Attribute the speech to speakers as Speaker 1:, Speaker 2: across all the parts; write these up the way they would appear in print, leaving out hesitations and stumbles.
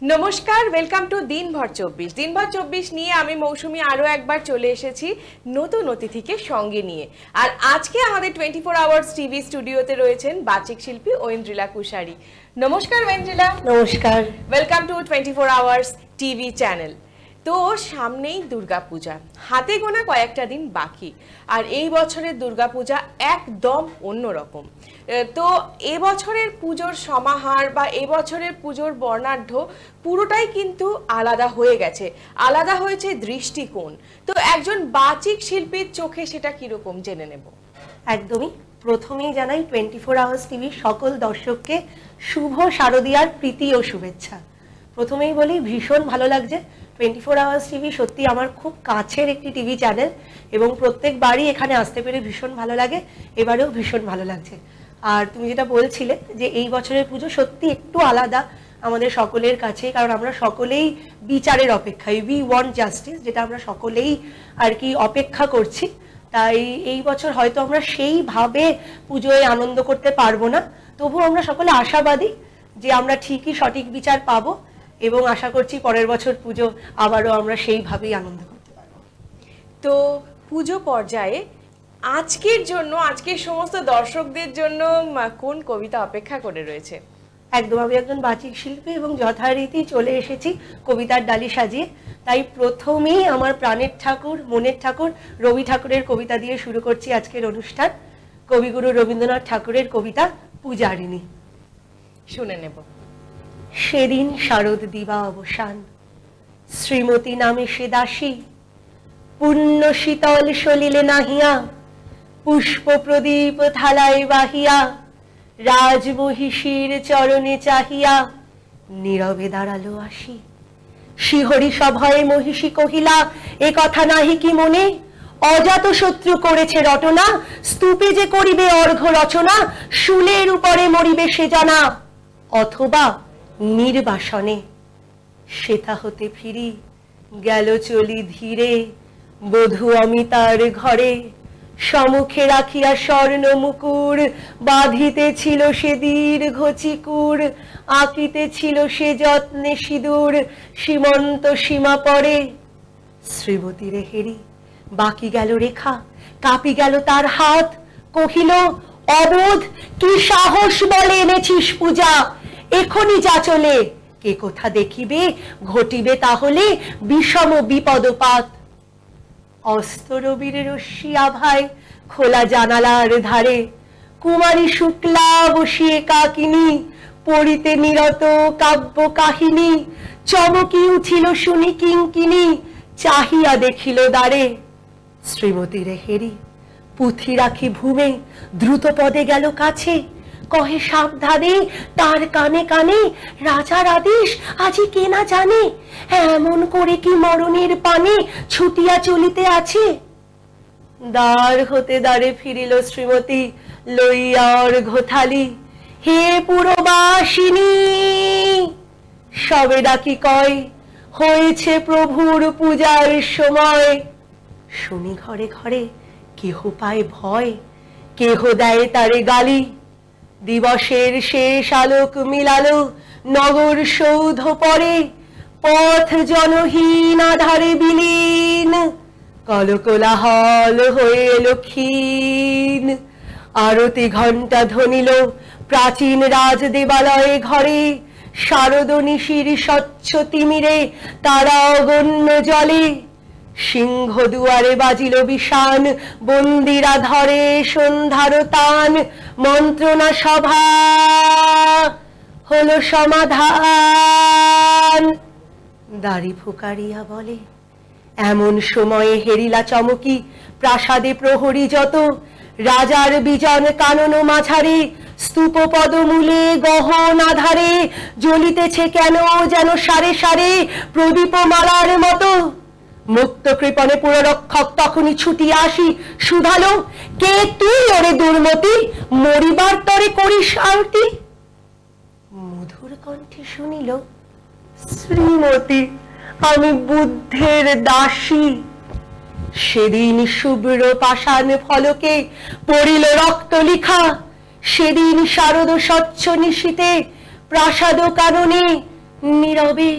Speaker 1: নমস্কার, welcome to দিনভর 24। দিনভর 24 নিয়ে আমি মৌসুমী আরও একবার চলে এসেছি নতুন অতিথিকে সঙ্গে নিয়ে। আর আজকে আমাদের 24 আওয়ার্স টিভি স্টুডিওতে রয়েছেন বাচিক শিল্পী ঐন্দ্রিলা কুশারি। নমস্কার ঐন্দ্রিলা।
Speaker 2: নমস্কার,
Speaker 1: welcome to 24 hours TV channel. তো সামনেই দুর্গাপূজা, হাতে গোনা কয়েকটা দিন বাকি। আর এই বছরের দুর্গাপূজা একদম অন্যরকম। তো এবছরের পুজোর সমাহার বা এবছরের পুজোর বর্ণাঢ্য পুরোটাই কিন্তু আলাদা হয়ে গেছে, আলাদা হয়েছে দৃষ্টিকোণ। তো একজন বাচিক শিল্পীর চোখে সেটা কিরকম জেনে নেব।
Speaker 2: একদমই প্রথমেই জানাই 24 আওয়ার্স টিভির সকল দর্শককে শুভ শারদীয়ার প্রীতি ও শুভেচ্ছা। প্রথমেই বলি, ভীষণ ভালো লাগছে। 24 আওয়ার্স টিভি সত্যি আমার খুব কাছের একটি টিভি চ্যানেল এবং প্রত্যেকবারই এখানে আসতে পেরে ভীষণ ভালো লাগে, এবারেও ভীষণ ভালো লাগছে। আর তুমি যেটা বলছিলে যে এই বছরের পুজো সত্যি একটু আলাদা আমাদের সকলের কাছে, কারণ আমরা সকলেই বিচারের অপেক্ষায়, উই ওয়ান্ট জাস্টিস, যেটা আমরা সকলেই আর কি অপেক্ষা করছি। তাই এই বছর হয়তো আমরা সেইভাবে পুজোয় আনন্দ করতে পারবো না, তবুও আমরা সকলে আশাবাদী যে আমরা ঠিকই সঠিক বিচার পাবো এবং আশা করছি পরের বছর পুজো আবারও আমরা সেইভাবেই আনন্দ করতে পারবো।
Speaker 1: তো পুজো পর্যায়ে আজকের জন্য, আজকের সমস্ত দর্শকদের জন্য কোন কবিতা অপেক্ষা করে রয়েছে?
Speaker 2: একদম, আমি একজন বাচিক শিল্পী এবং যথারীতি চলে এসেছি কবিতার ডালি সাজিয়ে। তাই প্রথমেই আমার প্রাণের ঠাকুর, মনের ঠাকুর রবি ঠাকুরের কবিতা দিয়ে শুরু করছি আজকের অনুষ্ঠান। কবিগুরু রবীন্দ্রনাথ ঠাকুরের কবিতা পূজারিণী।
Speaker 1: শুনে নেব।
Speaker 2: সেদিন শারদ দিবা অবসান, শ্রীমতী নামে সে দাসী, পুণ্য শীতল সলিলে নাহিয়া, পুষ্প প্রদীপ থালায় বাহিয়া, রাজমহিষীর চরণে চাহিয়া নীরবে দাঁড়ালো আসি। শিহরি সভয়ে মহিষী কহিলা, এ কথা নাহি কি মনে, অজাত শত্রু করেছে রটনা, স্তূপে যে করিবে অর্ঘ্য রচনা, শুলের উপরে মরিবে সে জানা, অথবা নির্বাসনে। সেথা হতে ফিরি গেল চলি ধীরে, বধূ অমিতার ঘরে, সমুখে রাখিয়া স্বর্ণ মুকুর, বাঁধিতেছিল সে দীর্ঘ চিকুর, আঁকিতেছিল সে যত্নে সিঁদুর, সীমন্ত সীমা পরে। শ্রীমতীরে হেরি বাকি গেল রেখা, কাঁপি গেল তার হাত, কহিল, অবোধ কি সাহস বলে এনেছিস পূজা, এখনই যা চলে, কে কোথা দেখিবে, ঘটিবে তাহলে বিষম বিপদপাত। অস্ত রবির রশ্মি আভায় খোলা জানালার ধারে, কুমারী শুক্লা বসিয়ে কাকিনী, পড়িতে নিরত কাব্য কাহিনী, চমকি উঠিল শুনি কিঙ্কিনী, চাহিয়া দেখিল দ্বারে। শ্রীমতীর হেরি পুঁথি রাখি ভূমে, দ্রুত পদে গেল কাছে, কহে সাবধানে তার কানে কানে, রাজার আদেশ আজি কে না জানে, এমন করে কি মরণের পানে ছুটিয়া চলিতে আছে। দ্বার হতে দ্বারে ফিরিল শ্রীমতী লইয়া অর্ঘ্য থালি, হে পুরবাসিনী সবে ডাকি কয়, হয়েছে প্রভুর পূজার সময়। শুনি ঘরে ঘরে কেহ পায় ভয়, কেহ দেয় তারে গালি, দিবসের শেষ আলোক মিলালো নগর সৌধ পরে, পথ জনহীন আধারে বিলীন, কলকোলাহল হয়ে এলো ক্ষীণ। আরতি ঘণ্টা ধ্বনিল প্রাচীন রাজ দেবালয়ে ঘরে, শারদ নিশির স্বচ্ছ তিমিরে তারা অগণ্য জলে, সিংহ দুয়ারে বাজিল বিষান, বন্দিরা ধরে সন্ধ্যার তান, মন্ত্রণা সভা হলো সমাধান। দাড়ি ফুকারিয়া বলে, এমন সময়ে হেরিলা চমকি, প্রাসাদে প্রহরী যত, রাজার বিজন কানন মাঝারে, স্তূপ পদমূলে গহন আধারে, জ্বলিতেছে কেন যেন সারে সারে প্রদীপমালার মতো। মুক্ত কৃপণে পুররক্ষক তখনই ছুটিয়া আসি, শুধালো, কে তুই ওরে দুর্মতি, মরিবার তরে করিস আরতি। মধুর কণ্ঠে শুনিল, শ্রীমতী আমি বুদ্ধের দাসী। সেদিন শুভ্র পাষাণ ফলকে পড়িল রক্ত লিখা, সেদিন শারদ স্বচ্ছ নিশীতে প্রাসাদ কাননে নীরবে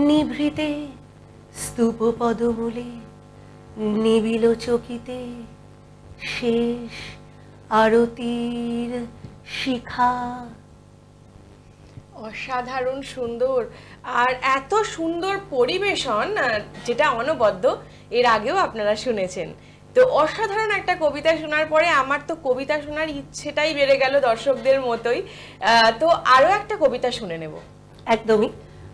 Speaker 2: নিভৃতে স্তূপ পদমূলে নিবিল চকিতে শেষ আরতির শিখা।
Speaker 1: অসাধারণ সুন্দর, আর এত সুন্দর পরিবেশন যেটা অনবদ্য, এর আগেও আপনারা শুনেছেন। তো অসাধারণ একটা কবিতা শোনার পরে আমার তো কবিতা শোনার ইচ্ছেটাই বেড়ে গেল দর্শকদের মতোই। তো আরো একটা কবিতা শুনে নেব।
Speaker 2: একদমই।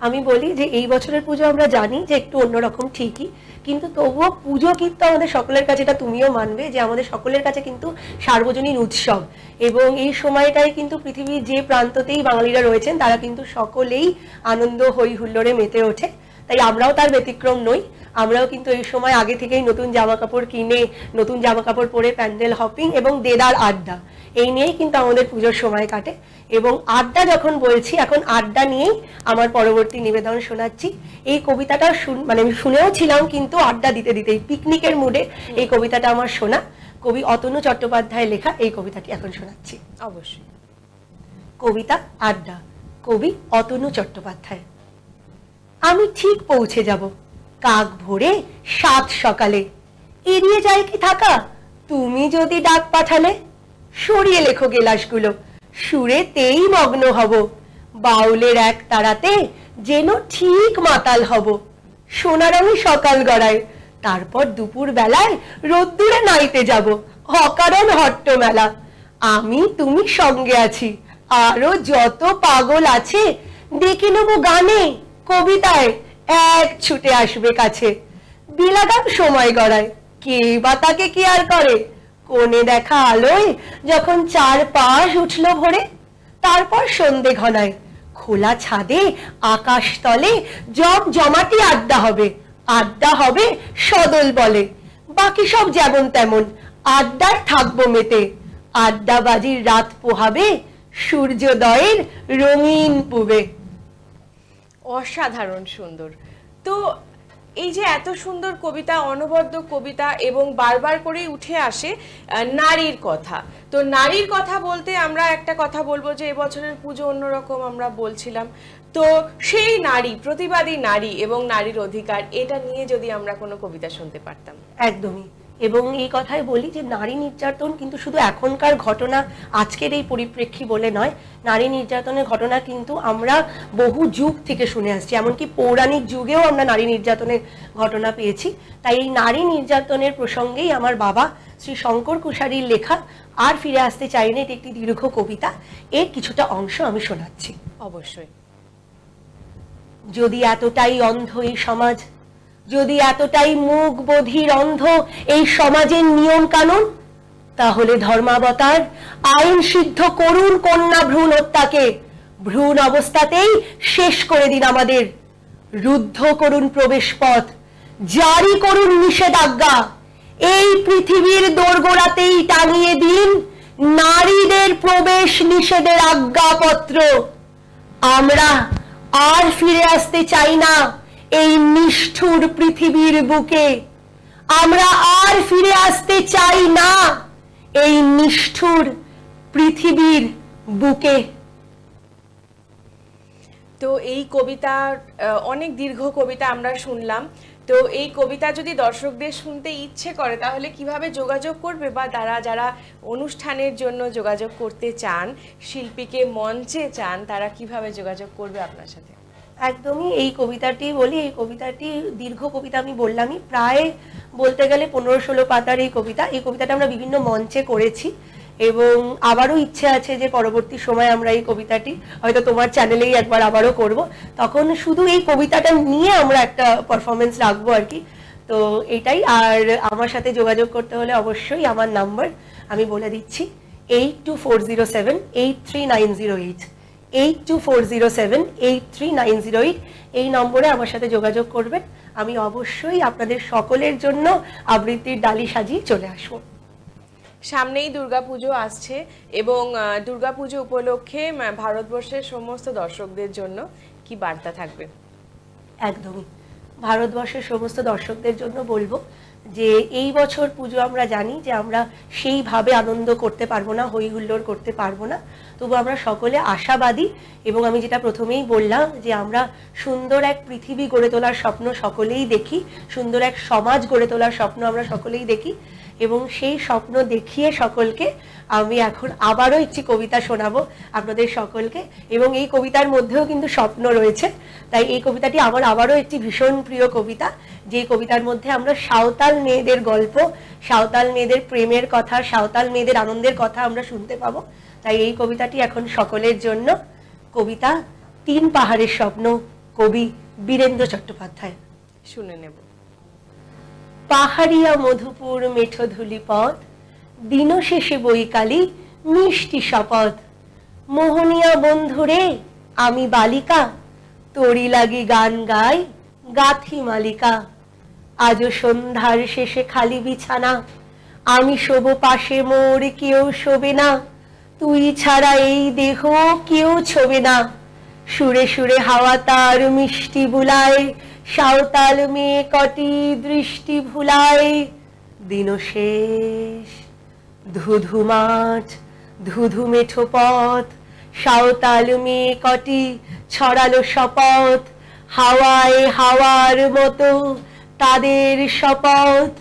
Speaker 2: আমি বলি যে এই বছরের পুজো আমরা জানি যে একটু অন্যরকম ঠিকই, কিন্তু তবুও পুজো কিন্তু আমাদের সকলের কাছে, এটা তুমিও মানবে যে আমাদের সকলের কাছে কিন্তু সার্বজনীন উৎসব, এবং এই সময়টায় কিন্তু পৃথিবীর যে প্রান্ততেই বাঙালিরা রয়েছেন তারা কিন্তু সকলেই আনন্দ হই হুল্লোড়ে মেতে ওঠে। তাই আমরাও তার ব্যতিক্রম নই। আমরাও কিন্তু এই সময় আগে থেকেই নতুন জামা কাপড় কিনে, নতুন জামা কাপড় পরে প্যান্ডেল হপিং এবং দেদার আড্ডা, এই নিয়েই কিন্তু আমাদের পুজোর সময় কাটে। এবং আড্ডা যখন বলছি, এখন আড্ডা নিয়েই আমার পরবর্তী নিবেদন শোনাচ্ছি। এই কবিতাটা মানে আমি শুনেও ছিলাম, কিন্তু আড্ডা দিতে দিতেই পিকনিকের মুডে এই কবিতাটা আমার শোনা। কবি অতনু চট্টোপাধ্যায় লেখা এই কবিতাটি এখন শোনাচ্ছি।
Speaker 1: অবশ্যই।
Speaker 2: কবিতা আড্ডা, কবি অতনু চট্টোপাধ্যায়। আমি ঠিক পৌঁছে যাব কাক ভোরে 7 সকালে, এড়িয়ে যায় কি থাকা তুমি যদি ডাক পাঠালে। সরিয়ে লেখো গেলাসগুলো, সুরেতেই মগ্ন হব, বাউলের এক তারাতে যেন ঠিক মাতাল হব। সোনার আমি সকাল গড়ায়, তারপর দুপুর বেলায় রোদ্দুরে নাইতে যাব, অকারণ হট্ট মেলা। আমি তুমি সঙ্গে আছি, আরো যত পাগল আছে ডেকে নেবো গানে কবিতায়, এক ছুটে আসবে কাছে। বিলাগাম সময় গড়ায়, কে বা তাকে কি আর করে, কোণে দেখা আলোয় যখন 4 পাশ উঠল ভোরে। তারপর সন্ধে ঘনায়, খোলা ছাদে আকাশ তলে জমাটি আড্ডা হবে, আড্ডা হবে সদল বলে। বাকি সব যেমন তেমন, আড্ডায় থাকবো মেতে, আড্ডাবাজির রাত পোহাবে সূর্যোদয়ের রঙিন পুবে।
Speaker 1: অসাধারণ সুন্দর। তো এই যে এত সুন্দর কবিতা, অনবদ্য কবিতা, এবং বারবার করেই উঠে আসে নারীর কথা। তো নারীর কথা বলতে আমরা একটা কথা বলবো যে এবছরের পুজো অন্যরকম আমরা বলছিলাম। তো সেই নারী, প্রতিবাদী নারী এবং নারীর অধিকার, এটা নিয়ে যদি আমরা কোনো কবিতা শুনতে পারতাম।
Speaker 2: একদমই। এবং এই কথাই বলি যে নারী নির্যাতন কিন্তু শুধু এখনকার ঘটনা, আজকের এই পরিপ্রেক্ষী বলে নয়। নারী নির্যাতনের ঘটনা কিন্তু আমরা বহু যুগ থেকে শুনে আসছি, এমনকি পৌরাণিক যুগেও আমরা নারী নির্যাতনের ঘটনা পেয়েছি। তাই এই নারী নির্যাতনের প্রসঙ্গেই আমার বাবা শ্রী শঙ্কর কুশারির লেখা আর ফিরে আসতে চাই না, এটি একটি দীর্ঘ কবিতা, এর কিছুটা অংশ আমি শোনাচ্ছি।
Speaker 1: অবশ্যই।
Speaker 2: যদি এতটাই অন্ধ এই সমাজ, যদি এতটাই মুখ বধির অন্ধ এই সমাজের নিয়ম কানুন, তাহলে ধর্মাবতার আইন সিদ্ধ করুন কন্যা ভ্রূণ হত্যাকে, ভ্রূণ অবস্থাতেই শেষ করে দিন আমাদের। রুদ্ধ করুন প্রবেশ পথ, জারি করুন নিষেধাজ্ঞা, এই পৃথিবীর দোরগোড়াতেই টাঙিয়ে দিন নারীদের প্রবেশ নিষেধের আজ্ঞাপত্র। আমরা আর ফিরে আসতে চাই না এই নিষ্ঠুর পৃথিবীর বুকে, আমরা আর ফিরে আসতে চাই না এই নিষ্ঠুর পৃথিবীর বুকে।
Speaker 1: তো এই কবিতা, অনেক দীর্ঘ কবিতা আমরা শুনলাম। তো এই কবিতা যদি দর্শকদের শুনতে ইচ্ছে করে তাহলে কিভাবে যোগাযোগ করবে, বা তারা যারা অনুষ্ঠানের জন্য যোগাযোগ করতে চান, শিল্পীকে মঞ্চে চান, তারা কিভাবে যোগাযোগ করবে আপনার সাথে?
Speaker 2: একদমই। এই কবিতাটি বলি, এই কবিতাটি দীর্ঘ কবিতা, আমি বললামই প্রায় বলতে গেলে 15-16 পাতার এই কবিতা। এই কবিতাটা আমরা বিভিন্ন মঞ্চে করেছি, এবং আবারও ইচ্ছে আছে যে পরবর্তী সময় আমরা এই কবিতাটি হয়তো তোমার চ্যানেলেই একবার আবারও করব, তখন শুধু এই কবিতাটা নিয়ে আমরা একটা পারফরমেন্স রাখবো আর কি। তো এটাই। আর আমার সাথে যোগাযোগ করতে হলে অবশ্যই আমার নাম্বার আমি বলে দিচ্ছি, 8240783908, 8240783908। এই নম্বরে আমার সাথে যোগাযোগ করবেন। আমি অবশ্যই আপনাদের সকলের জন্য আবৃত্তির ডালি সাজিয়ে চলে আসবো।
Speaker 1: সামনেই দুর্গাপুজো আসছে, এবং দুর্গাপুজো উপলক্ষে ভারতবর্ষের সমস্ত দর্শকদের জন্য কি বার্তা থাকবে?
Speaker 2: একদমই। ভারতবর্ষের সমস্ত দর্শকদের জন্য বলবো যে এই বছর পুজো আমরা জানি যে আমরা সেইভাবে আনন্দ করতে পারবো না, হই হুল্লোড় করতে পারবো না, তবু আমরা সকলে আশাবাদী। এবং আমি যেটা প্রথমেই বললাম যে আমরা সুন্দর এক পৃথিবী গড়ে তোলার স্বপ্ন সকলেই দেখি, সুন্দর এক সমাজ গড়ে তোলার স্বপ্ন আমরা সকলেই দেখি, এবং সেই স্বপ্ন দেখিয়ে সকলকে আমি এখন আবারও একটি কবিতা শোনাবো আপনাদের সকলকে। এবং এই কবিতার মধ্যেও কিন্তু স্বপ্ন রয়েছে, তাই এই কবিতাটি আমার আবারও একটি ভীষণ প্রিয় কবিতা, যে কবিতার মধ্যে আমরা সাঁওতাল মেয়েদের গল্প, সাঁওতাল মেয়েদের প্রেমের কথা, সাঁওতাল মেয়েদের আনন্দের কথা আমরা শুনতে পাবো। তাই এই কবিতাটি এখন সকলের জন্য। কবিতা তিন পাহাড়ের স্বপ্ন, কবি বীরেন্দ্র চট্টোপাধ্যায়।
Speaker 1: শুনে নেব।
Speaker 2: পাহাড়িয়া মধুপুর মেঠো ধুলি পথ, দিন শেষে বৈকালী মিষ্টি শপথ। মোহনিয়া বন্ধুরে আমি বালিকা, তোরি লাগি গান গাই গাথি মালিকা। আজও সন্ধ্যার শেষে খালি বিছানা, আমি শোব পাশে মোর কেউ শোবে না। তুই ছাড়া এই দেহ কেউ ছোবে না। সুরে সুরে হাওয়া তার মিষ্টি বুলায়, সাঁওতাল মেয়ে কটি দৃষ্টি ভুলায়। দিন শেষ ধুধু মাঠ, ধুধু মেঠো পথ, সাঁওতাল মেয়ে কটি ছড়ালো শপথ। হাওয়ায় হাওয়ার মতো তাদের শপথ।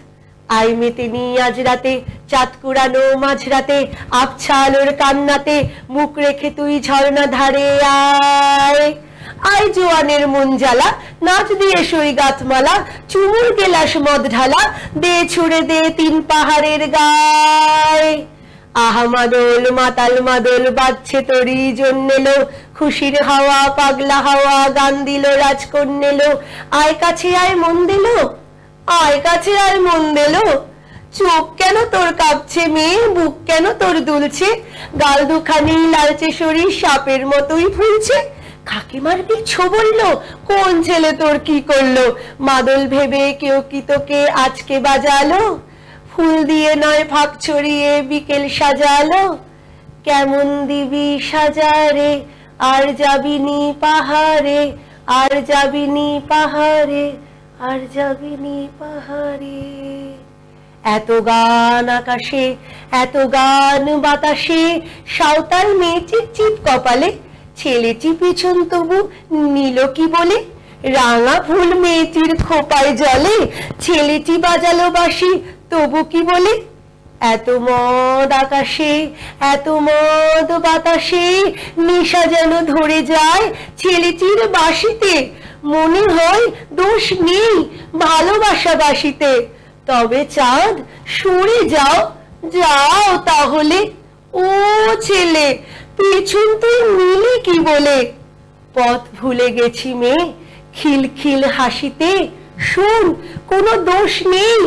Speaker 2: আই মেতে নি আজ রাতে, চাঁদ কুড়ানো মাঝরাতে, আবছা আলোর কান্নাতে মুখ রেখে তুই ঝর্ণা ধারে আয়। আয় জোয়ানের মন জ্বালা, নাচ দিয়ে সই গাথমালা, চুমুর গেলাস মদ ঢালা, দে ছুড়ে দে তিন পাহাড়ের গায়। আহা মাদল মাতাল মাদল বাজছে তোরই জন্যেলো, খুশির হাওয়া পাগলা হাওয়া গান দিল রাজকন্যেলো। আয় কাছে আয় মন দিল, আয় কাছে আয় মন দিল। চোখ কেন তোর কাঁপছে মেয়ে, বুক কেন তোর দুলছে, গাল দুখানি লালচে শরীর সাপের মতোই ফুলছে। কাকিমার বিচ্ছো বললো, কোন ছেলে তোর কি করলো, মাদল ভেবে কেউ কি তোকে আজকে বাজালো। ফুল দিয়ে নয় ফাঁক ছড়িয়ে বিকেল সাজালো, কেমন দিবি সাজারে আর যাবিনি পাহাড়ে, আর যাবিনি পাহাড়ে, আর যাবিনি পাহাড়ে। এত গান আকাশে, এত গান বাতাসে, সাঁওতাল মেয়ে চিপ কপালে, ছেলেটি পিছন তবু নিল কি বলে। রাঙা ফুল মেয়েটির খোপায় জলে, ছেলেটি বাজালো বাঁশি তবু কি বলে। এত মদ আকাশে, এত মদ বাতাসে, নেশা যেন ধরে যায় ছেলেটির বাঁশিতে। মনে হয় দোষ নেই ভালোবাসা বাসিতে, তবে চাঁদ সরে যাও, যাও তাহলে। ও ছেলে পেছন তুই নিলি কি বলে। পথ ভুলে গেছি মেয়ে খিলখিল হাসিতে, শোন কোনো দোষ নেই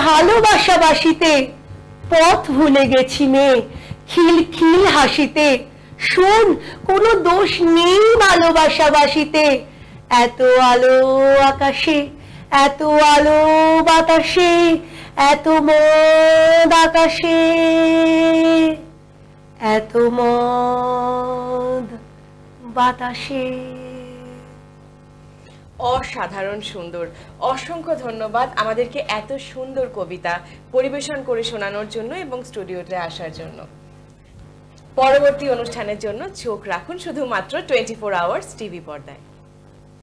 Speaker 2: ভালোবাসা বাসিতে। পথ ভুলে গেছি মেয়ে খিলখিল হাসিতে, শোন কোনো দোষ নেই ভালোবাসা বাসিতে। এত আলো আকাশে, এত আলো বাতাসে, এত মদ আকাশে, এত মদ বাতাসে।
Speaker 1: অসাধারণ সুন্দর, অসংখ্য ধন্যবাদ আমাদেরকে এত সুন্দর কবিতা পরিবেশন করে শোনানোর জন্য এবং স্টুডিওতে আসার জন্য। পরবর্তী অনুষ্ঠানের জন্য চোখ রাখুন শুধুমাত্র 24 আওয়ার্স টিভি পর্দায়।